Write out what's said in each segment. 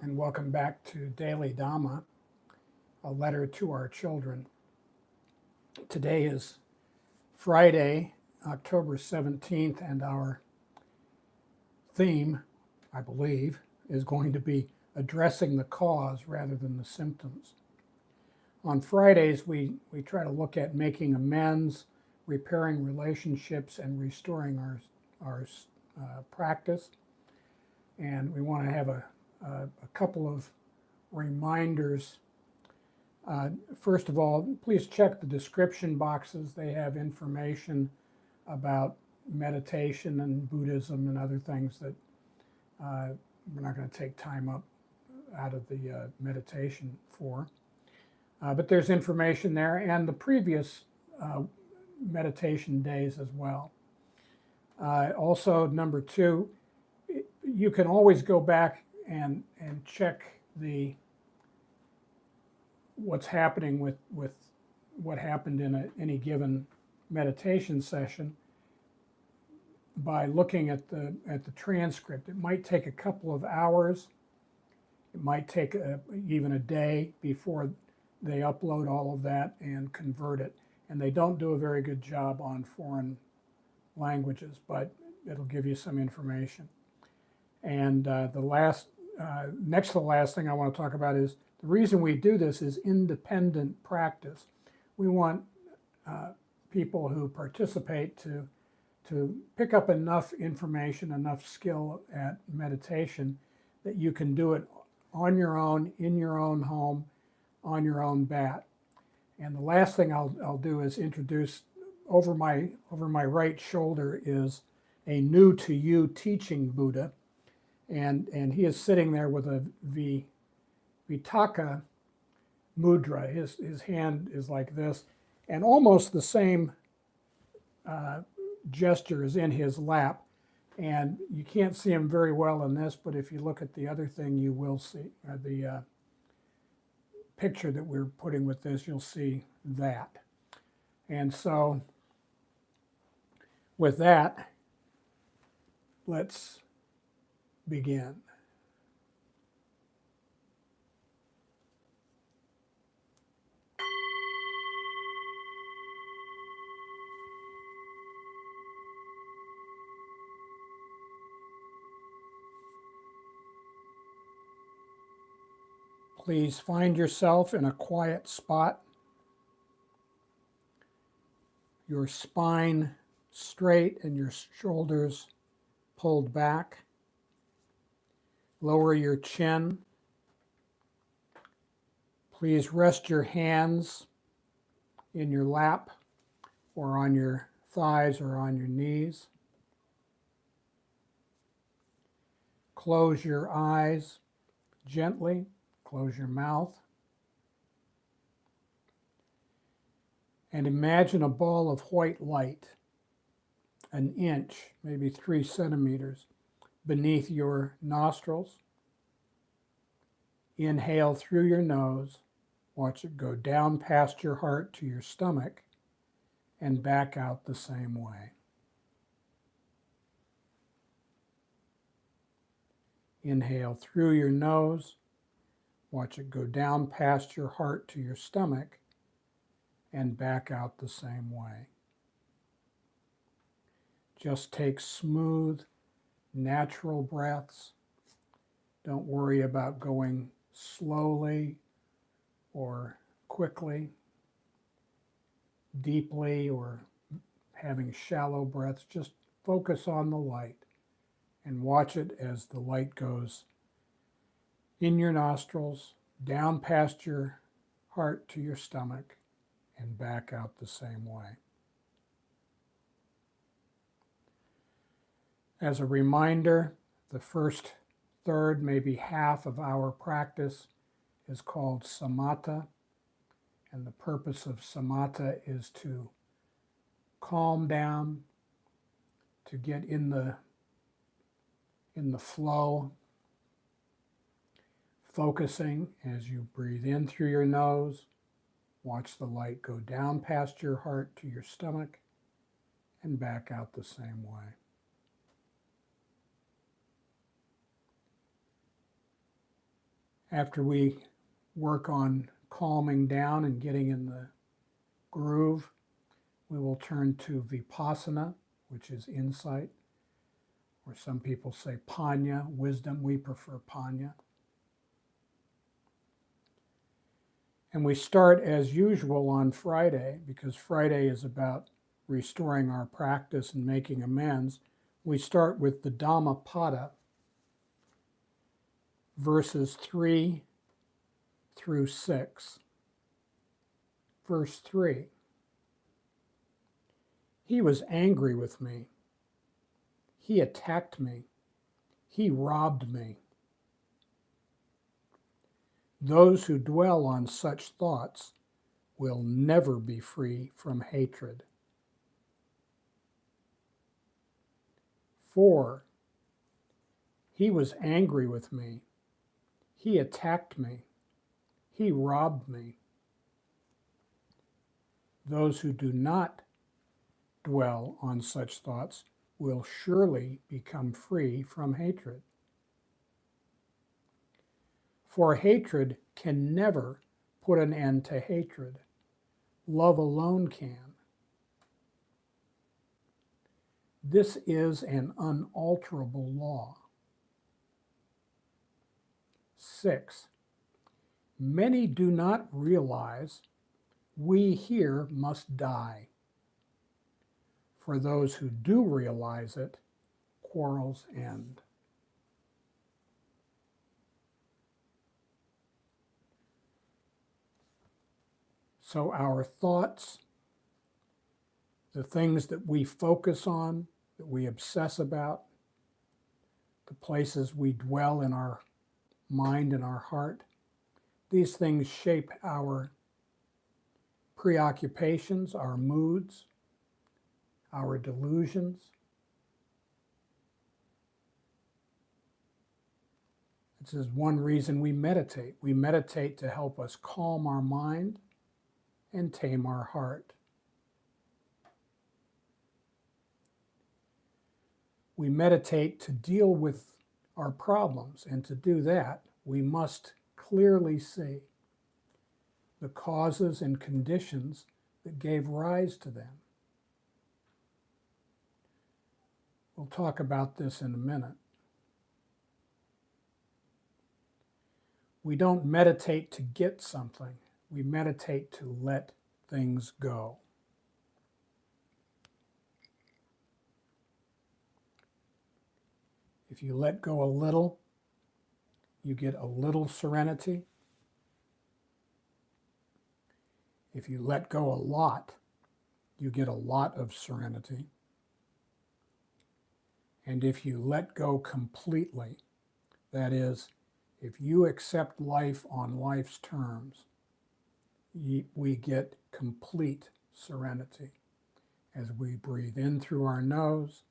and welcome back to Daily Dhamma, a letter to our children. Today is Friday, October 17th, and our theme, I believe, is going to be addressing the cause rather than the symptoms. On Fridays, we try to look at making amends, repairing relationships, and restoring our practice. And we want to have a couple of reminders. First of all, please check the description boxes. They have information about meditation and Buddhism and other things that we're not going to take time up out of the meditation for. But there's information there, and the previous meditation days as well. Also, number two, you can always go back and check what's happening with what happened in any given meditation session by looking at the transcript. It might take a couple of hours. It might take even a day before they upload all of that and convert it. And they don't do a very good job on foreign languages, but it'll give you some information. And next to the last thing I want to talk about is the reason we do this is independent practice. We want people who participate to pick up enough information, enough skill at meditation that you can do it on your own, in your own home, on your own bat. And the last thing I'll do is introduce, over my right shoulder is a new to you teaching Buddha. And he is sitting there with a Vitaka mudra. His hand is like this, and almost the same gesture is in his lap. And you can't see him very well in this, but if you look at the other thing, you will see the picture that we're putting with this, you'll see that. And so with that, let's begin. Please find yourself in a quiet spot, your spine straight and your shoulders pulled back. Lower your chin. Please rest your hands in your lap or on your thighs or on your knees. Close your eyes gently. Close your mouth. And imagine a ball of white light, an inch, maybe 3 centimeters, beneath your nostrils. Inhale through your nose. Watch it go down past your heart to your stomach and back out the same way. Inhale through your nose. Watch it go down past your heart to your stomach and back out the same way. Just take smooth, natural breaths. Don't worry about going slowly or quickly, deeply, or having shallow breaths. Just focus on the light and watch it as the light goes in your nostrils, down past your heart to your stomach, and back out the same way. As a reminder, the first third, maybe half of our practice is called samatha, and the purpose of samatha is to calm down, to get in the flow, focusing as you breathe in through your nose. Watch the light go down past your heart to your stomach and back out the same way. After we work on calming down and getting in the groove, we will turn to vipassana, which is insight, or some people say panya, wisdom. We prefer panya. And we start as usual on Friday, because Friday is about restoring our practice and making amends. We start with the Dhammapada, verses 3 through 6. Verse 3. He was angry with me. He attacked me. He robbed me. Those who dwell on such thoughts will never be free from hatred. 4. He was angry with me. He attacked me. He robbed me. Those who do not dwell on such thoughts will surely become free from hatred. For hatred can never put an end to hatred. Love alone can. This is an unalterable law. 6. Many do not realize we here must die. For those who do realize it, quarrels end. So our thoughts, the things that we focus on, that we obsess about, the places we dwell in our mind and our heart, these things shape our preoccupations, our moods, our delusions. This is one reason we meditate. We meditate to help us calm our mind and tame our heart. We meditate to deal with our problems, and to do that, we must clearly see the causes and conditions that gave rise to them. We'll talk about this in a minute. We don't meditate to get something. We meditate to let things go. If you let go a little, you get a little serenity. If you let go a lot, you get a lot of serenity. And if you let go completely, that is, if you accept life on life's terms, we get complete serenity as we breathe in through our nose,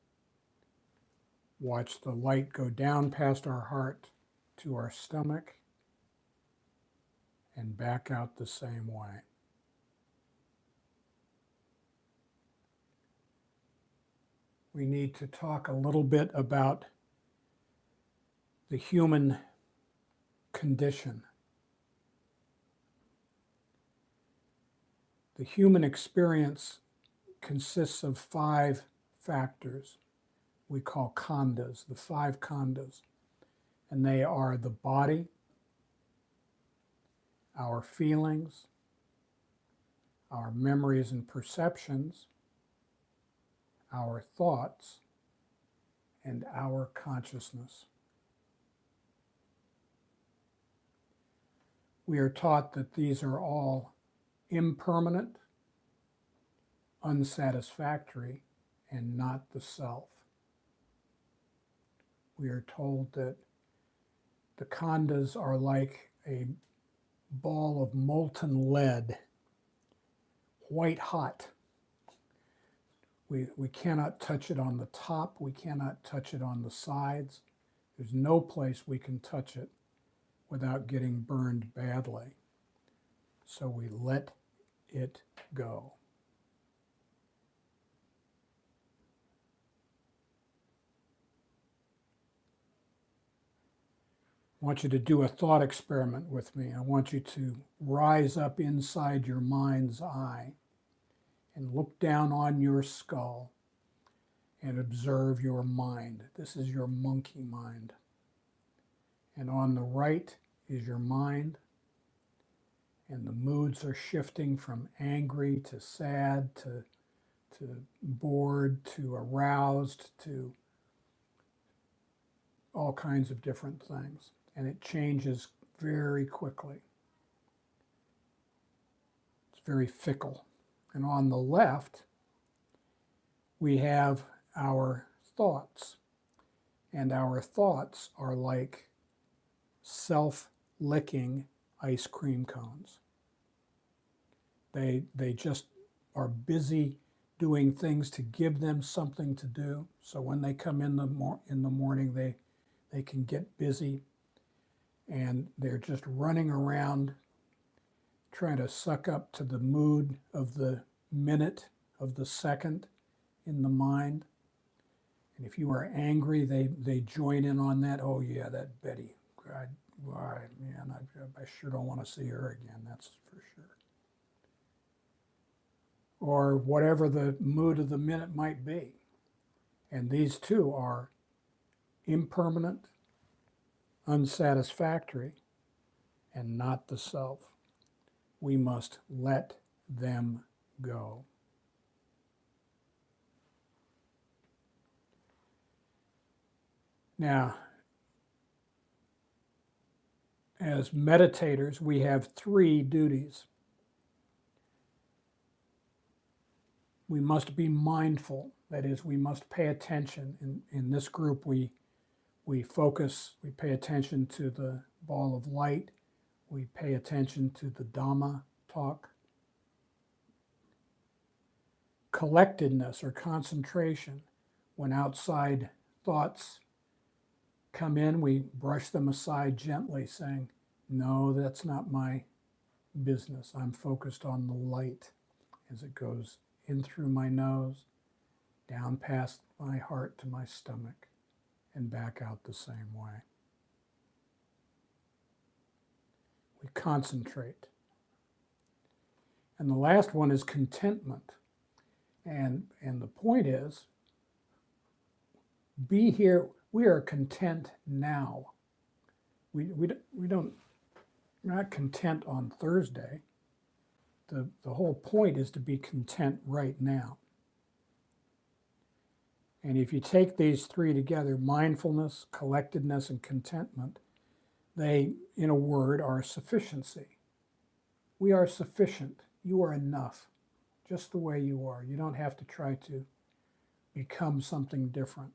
watch the light go down past our heart to our stomach, and back out the same way. We need to talk a little bit about the human condition. The human experience consists of 5 factors we call khandhas, the 5 khandhas. And they are the body, our feelings, our memories and perceptions, our thoughts, and our consciousness. We are taught that these are all impermanent, unsatisfactory, and not the self. We are told that the khandhas are like a ball of molten lead, white hot. We cannot touch it on the top. We cannot touch it on the sides. There's no place we can touch it without getting burned badly. So we let it go. I want you to do a thought experiment with me. I want you to rise up inside your mind's eye and look down on your skull and observe your mind. This is your monkey mind. And on the right is your mind, and the moods are shifting from angry to sad to bored to aroused to all kinds of different things. And it changes very quickly. It's very fickle. And on the left, we have our thoughts. And our thoughts are like self-licking ice cream cones. They just are busy doing things to give them something to do. So when they come in the morning, they can get busy, and they're just running around trying to suck up to the mood of the minute, of the second in the mind. And if you are angry, they join in on that. Oh yeah, that Betty, man, I sure don't want to see her again, that's for sure. Or whatever the mood of the minute might be. And these two are impermanent, unsatisfactory, and not the self. We must let them go. Now, as meditators, we have 3 duties. We must be mindful. That is, we must pay attention. In this group, we focus, we pay attention to the ball of light. We pay attention to the Dhamma talk. Collectedness or concentration. When outside thoughts come in, we brush them aside gently, saying, no, that's not my business. I'm focused on the light as it goes in through my nose, down past my heart to my stomach, and back out the same way. We concentrate. And the last one is contentment. And the point is, be here. We are content now. We're not content on Thursday. The whole point is to be content right now. And if you take these 3 together, mindfulness, collectedness, and contentment, they, in a word, are sufficiency. We are sufficient. You are enough, just the way you are. You don't have to try to become something different.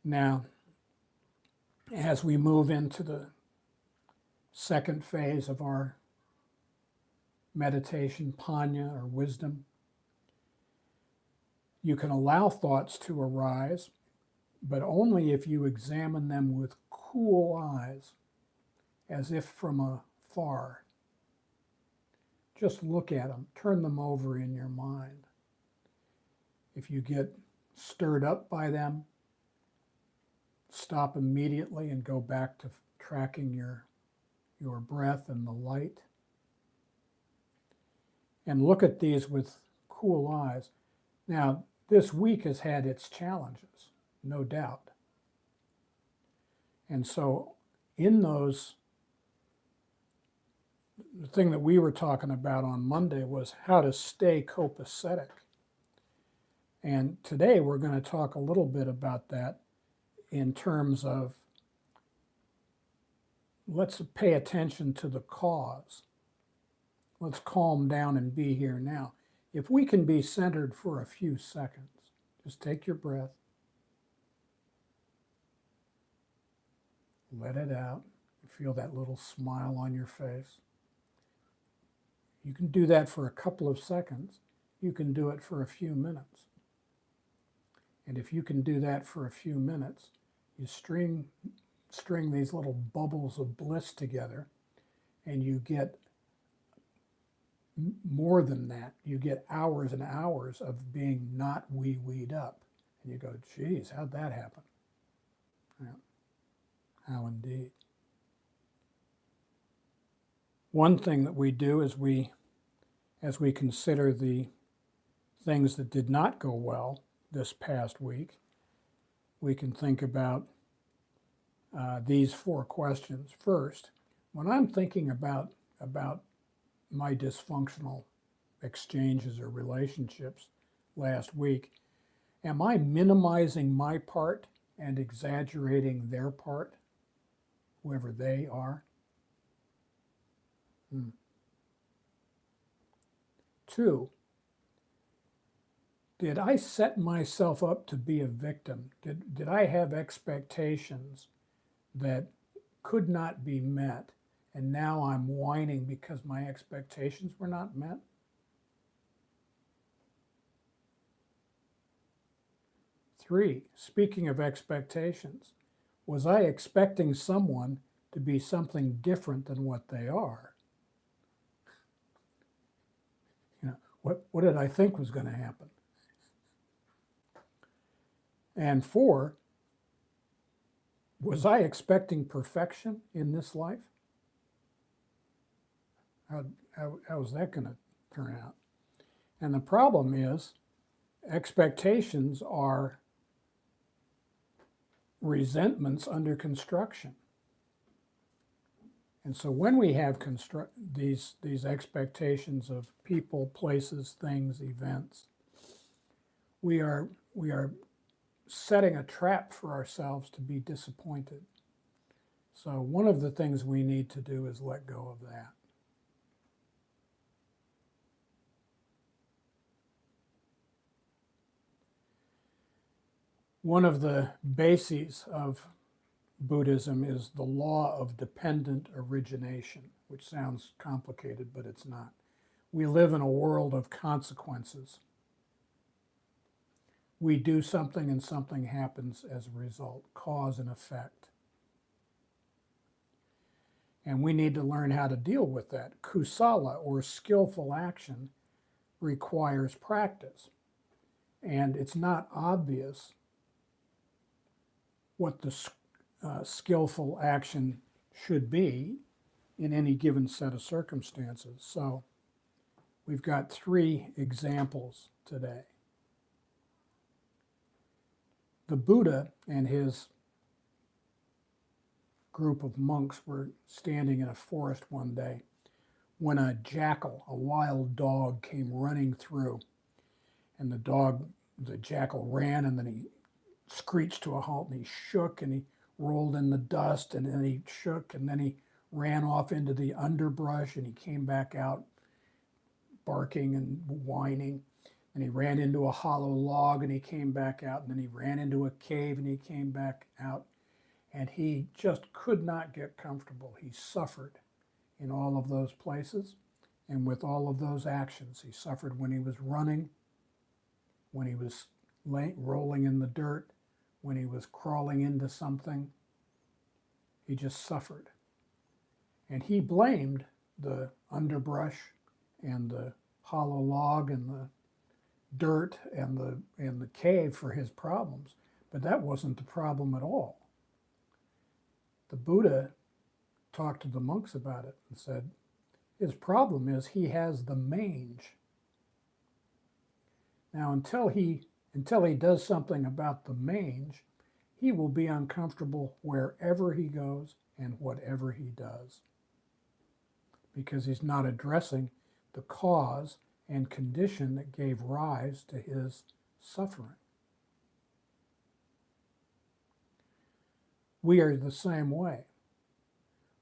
Now, as we move into the second phase of our meditation, panya or wisdom, you can allow thoughts to arise, but only if you examine them with cool eyes, as if from afar. Just look at them, turn them over in your mind. If you get stirred up by them, stop immediately and go back to tracking your breath and the light. And look at these with cool eyes. Now, this week has had its challenges, no doubt. And so in those, the thing that we were talking about on Monday was how to stay copacetic. And today we're going to talk a little bit about that in terms of, let's pay attention to the cause. Let's calm down and be here now. If we can be centered for a few seconds, just take your breath, let it out, feel that little smile on your face. You can do that for a couple of seconds. You can do it for a few minutes. And if you can do that for a few minutes, you string these little bubbles of bliss together, and you get more than that. You get hours and hours of being not wee-weed up. And you go, geez, how'd that happen? How indeed. One thing that we do is as we consider the things that did not go well this past week, we can think about these 4 questions. First, when I'm thinking about my dysfunctional exchanges or relationships last week, am I minimizing my part and exaggerating their part, whoever they are? 2, did I set myself up to be a victim? Did I have expectations that could not be met, and now I'm whining because my expectations were not met? 3, speaking of expectations, was I expecting someone to be something different than what they are? What did I think was going to happen? And 4, was I expecting perfection in this life? How was that going to turn out? And the problem is, expectations are resentments under construction. And so when we have these expectations of people, places, things, events, we are setting a trap for ourselves to be disappointed. So one of the things we need to do is let go of that. One of the bases of Buddhism is the law of dependent origination, which sounds complicated, but it's not. We live in a world of consequences. We do something and something happens as a result, cause and effect. And we need to learn how to deal with that. Kusala, or skillful action, requires practice. And it's not obvious what the skillful action should be in any given set of circumstances. So we've got 3 examples today. The Buddha and his group of monks were standing in a forest one day when a jackal, a wild dog, came running through. And the jackal ran, and then he screeched to a halt, and he shook, and he rolled in the dust, and then he shook, and then he ran off into the underbrush, and he came back out barking and whining. And he ran into a hollow log, and he came back out, and then he ran into a cave, and he came back out. And he just could not get comfortable. He suffered in all of those places and with all of those actions. He suffered when he was running, when he was rolling in the dirt, when he was crawling into something. He just suffered. And he blamed the underbrush and the hollow log and the dirt and the cave for his problems. But that wasn't the problem at all. The Buddha talked to the monks about it and said, his problem is he has the mange. Now, until he does something about the mange, he will be uncomfortable wherever he goes and whatever he does, because he's not addressing the cause and condition that gave rise to his suffering. We are the same way.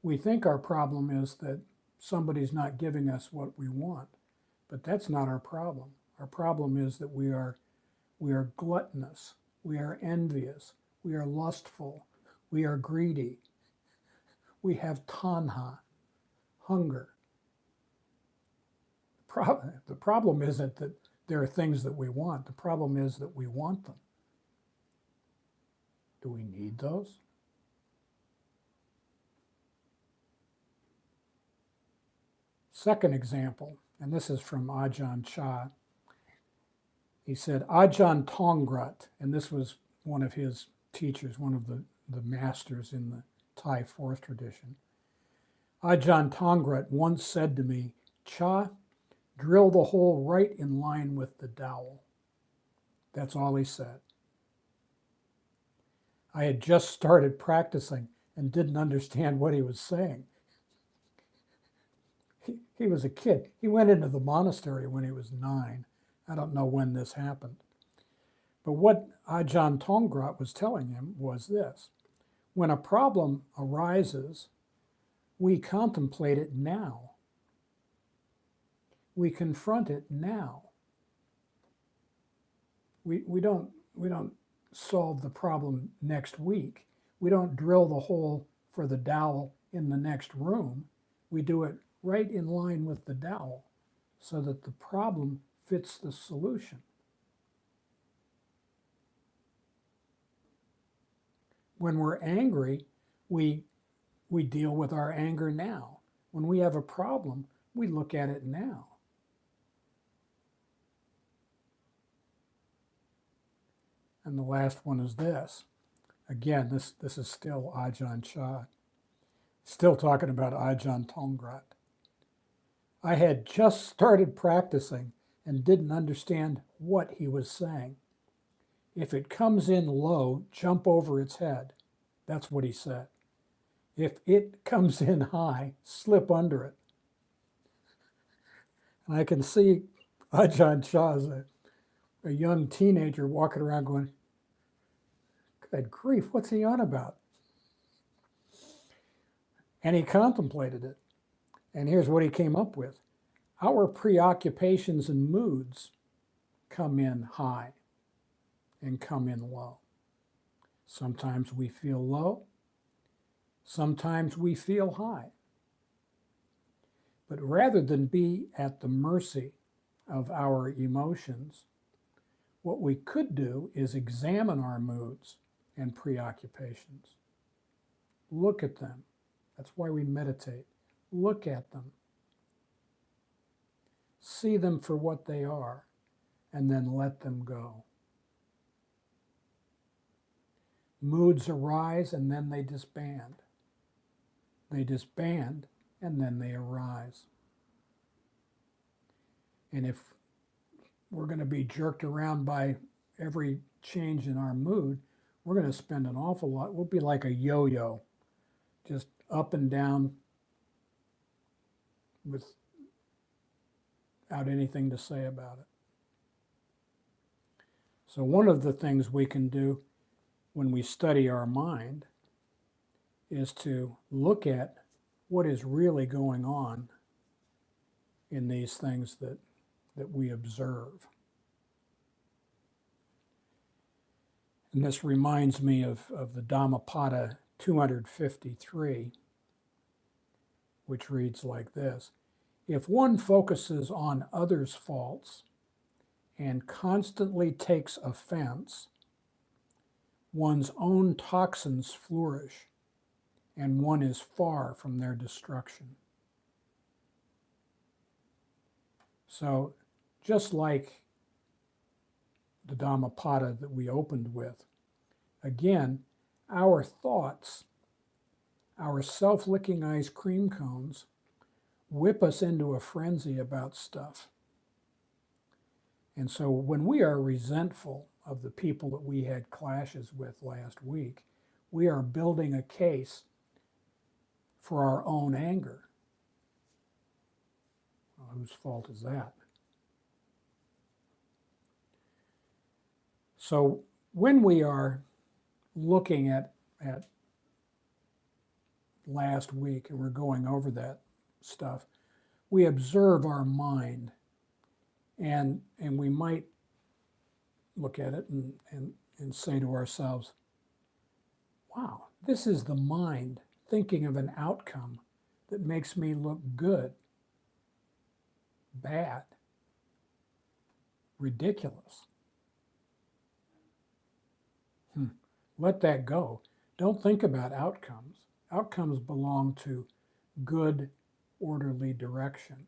We think our problem is that somebody's not giving us what we want, but that's not our problem. Our problem is that we are gluttonous, we are envious, we are lustful, we are greedy, we have tanha, hunger. The problem isn't that there are things that we want. The problem is that we want them. Do we need those? Second example, and this is from Ajahn Chah. He said, Ajahn Tongrat, and this was one of his teachers, one of the masters in Thai fourth tradition. Ajahn Tongrat once said to me, "Cha, drill the hole right in line with the dowel." That's all he said. I had just started practicing and didn't understand what he was saying. He was a kid. He went into the monastery when he was 9. I don't know when this happened. But what Ajahn Tongrat was telling him was this: when a problem arises, we contemplate it now. We confront it now. We don't solve the problem next week. We don't drill the hole for the dowel in the next room. We do it right in line with the dowel so that the problem fits the solution. When we're angry, we deal with our anger now. When we have a problem, we look at it now. And the last one is this. Again, this is still Ajahn Chah, still talking about Ajahn Tongrat. I had just started practicing and didn't understand what he was saying. If it comes in low, jump over its head. That's what he said. If it comes in high, slip under it. And I can see Ajahn Chah as a young teenager walking around going, "Good grief, what's he on about?" And he contemplated it. And here's what he came up with. Our preoccupations and moods come in high and come in low. Sometimes we feel low. Sometimes we feel high. But rather than be at the mercy of our emotions, what we could do is examine our moods and preoccupations. Look at them. That's why we meditate. Look at them. See them for what they are, and then let them go. Moods arise and then they disband. They disband and then they arise. And if we're going to be jerked around by every change in our mood, we're going to spend an awful lot. We'll be like a yo-yo, just up and down without anything to say about it. So one of the things we can do when we study our mind is to look at what is really going on in these things that we observe. And this reminds me of the Dhammapada 253, which reads like this: if one focuses on others' faults and constantly takes offense, one's own toxins flourish, and one is far from their destruction. So, just like the Dhammapada that we opened with, again, our thoughts, our self-licking ice cream cones, whip us into a frenzy about stuff. And so when we are resentful of the people that we had clashes with last week, we are building a case for our own anger. Well, whose fault is that? So when we are looking at last week and we're going over that stuff, we observe our mind, and we might look at it and say to ourselves, wow, this is the mind thinking of an outcome that makes me look good, bad, ridiculous. Let that go. Don't think about outcomes. Outcomes belong to good, orderly direction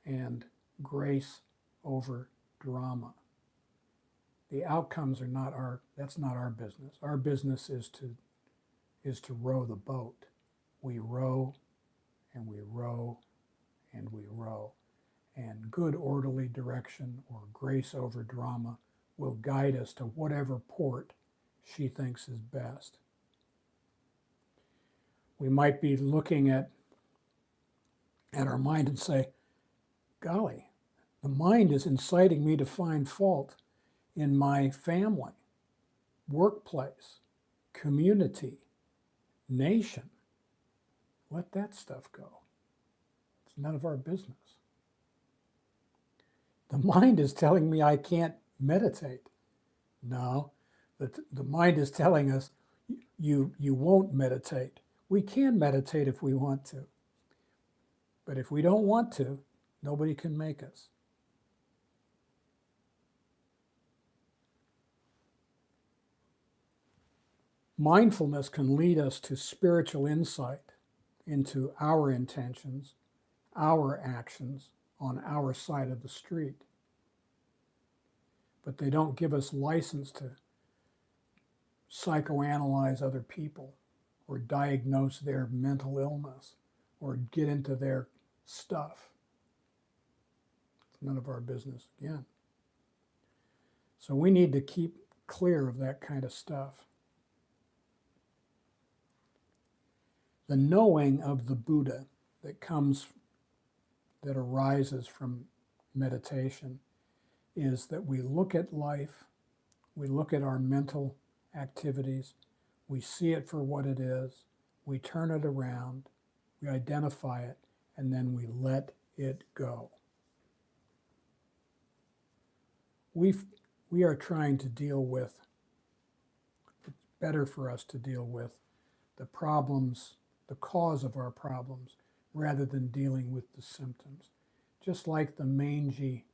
and grace over drama. The outcomes are not that's not our business. Our business is is to row the boat. We row and we row and we row. And good orderly direction or grace over drama will guide us to whatever port she thinks is best. We might be looking at our mind and say, golly, the mind is inciting me to find fault in my family, workplace, community, nation. Let that stuff go. It's none of our business. The mind is telling me I can't meditate. No, the mind is telling us you won't meditate. We can meditate if we want to. But if we don't want to, nobody can make us. Mindfulness can lead us to spiritual insight into our intentions, our actions on our side of the street. But they don't give us license to psychoanalyze other people or diagnose their mental illness or get into their stuff. It's none of our business again. So we need to keep clear of that kind of stuff. The knowing of the Buddha that arises from meditation is that we look at life, we look at our mental activities, we see it for what it is, we turn it around, we identify it, and then we let it go. We are trying to deal with, it's better for us to deal with the problems, the cause of our problems, rather than dealing with the symptoms. Just like the mangy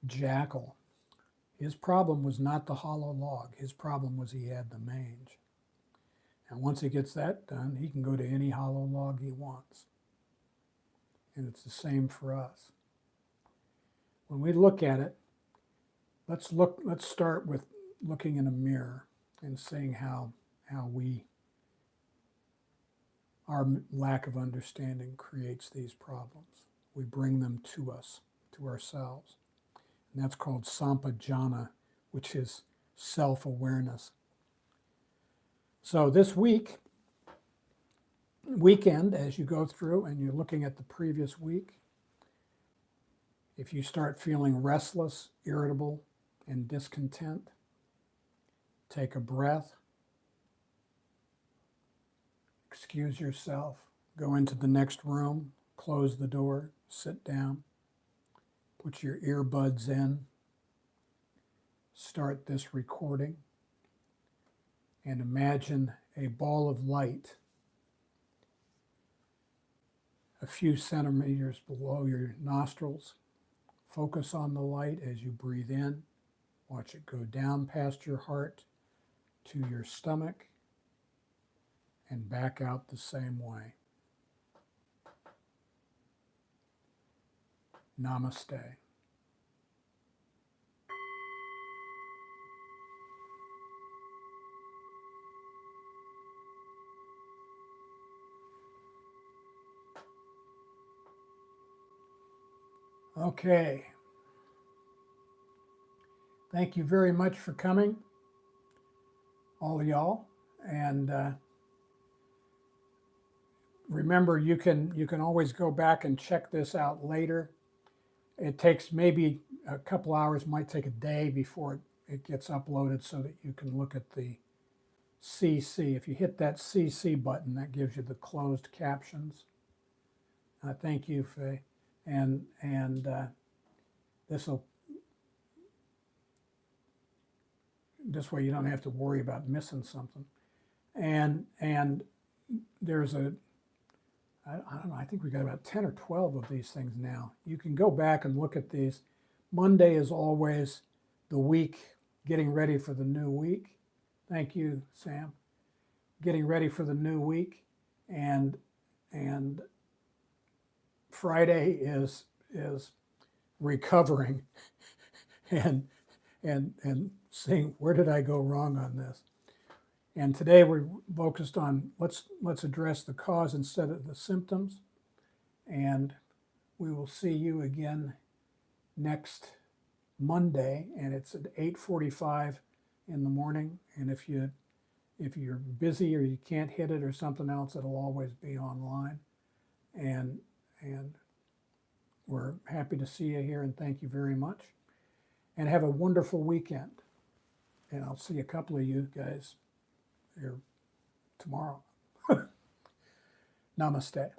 jackal, his problem was not the hollow log. His problem was he had the mange. And once he gets that done, he can go to any hollow log he wants. And it's the same for us. When we look at it, let's start with looking in a mirror and seeing how our lack of understanding creates these problems. We bring them to us, to ourselves. And that's called sampajana, which is self-awareness. So this weekend, as you go through and you're looking at the previous week, if you start feeling restless, irritable, and discontent, take a breath, excuse yourself, go into the next room, close the door, sit down, put your earbuds in, start this recording, and imagine a ball of light a few centimeters below your nostrils. Focus on the light as you breathe in. Watch it go down past your heart to your stomach and back out the same way. Namaste. Okay. Thank you very much for coming, all of y'all. And remember, you can always go back and check this out later. It takes maybe a couple hours, might take a day before it gets uploaded so that you can look at the CC. If you hit that CC button, that gives you the closed captions. Thank you, Faye. And this way you don't have to worry about missing something. And there's I don't know, I think we got about 10 or 12 of these things now. You can go back and look at these. Monday is always the week getting ready for the new week. Thank you, Sam. Getting ready for the new week. And Friday is recovering and seeing where did I go wrong on this. And today we're focused on let's address the cause instead of the symptoms. And we will see you again next Monday, and it's at 8:45 in the morning. And if you're busy or you can't hit it or something else, it'll always be online. And we're happy to see you here, and thank you very much. And have a wonderful weekend. And I'll see a couple of you guys here tomorrow. Namaste.